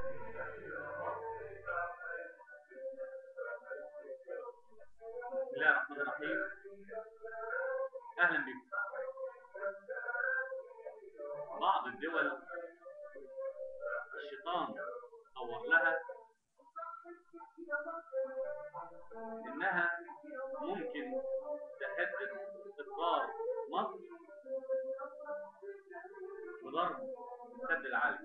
بسم الله الرحمن الرحيم. أهلا بكم. بعض الدول الشيطان صور لها إنها ممكن تهدد استقرار مصر وضرب السد العالي،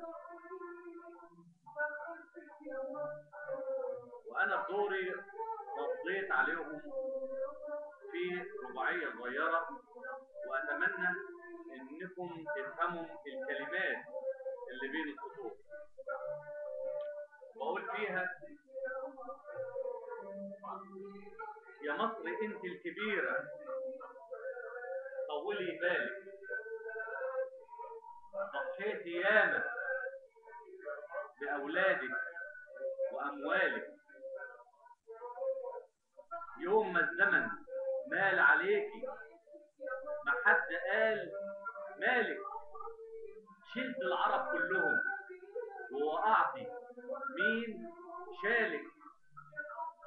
وأنا بدوري رديت عليهم في رباعية صغيرة، وأتمنى إنكم تفهموا الكلمات اللي بين السطور. بقول فيها: يا مصر انت الكبيرة طولي بالك، ضحيت ياما بأولادك وأموالك، يوم ما الزمن مال عليكي ما حد قال مالك، شلت العرب كلهم ووقعتي مين شالك،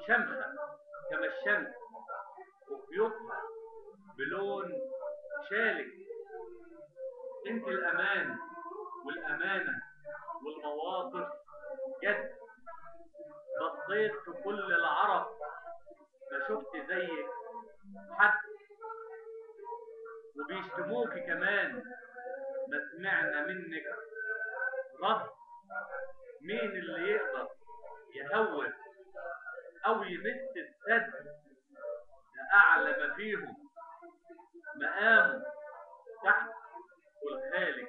شمخة كما الشمس وخيوطها بلون شالك، انت الأمان والأمانة والمواقف جد، بصيت في كل العرب ما شفت زيك حد، وبيشتموكي كمان ما سمعنا منك رد، مين اللي يقدر يهوب او يمس السد، ده اعلى ما فيهم مقامه تحت والخالق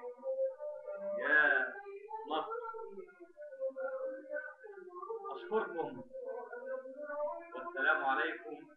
يا مصر. اشكركم والسلام عليكم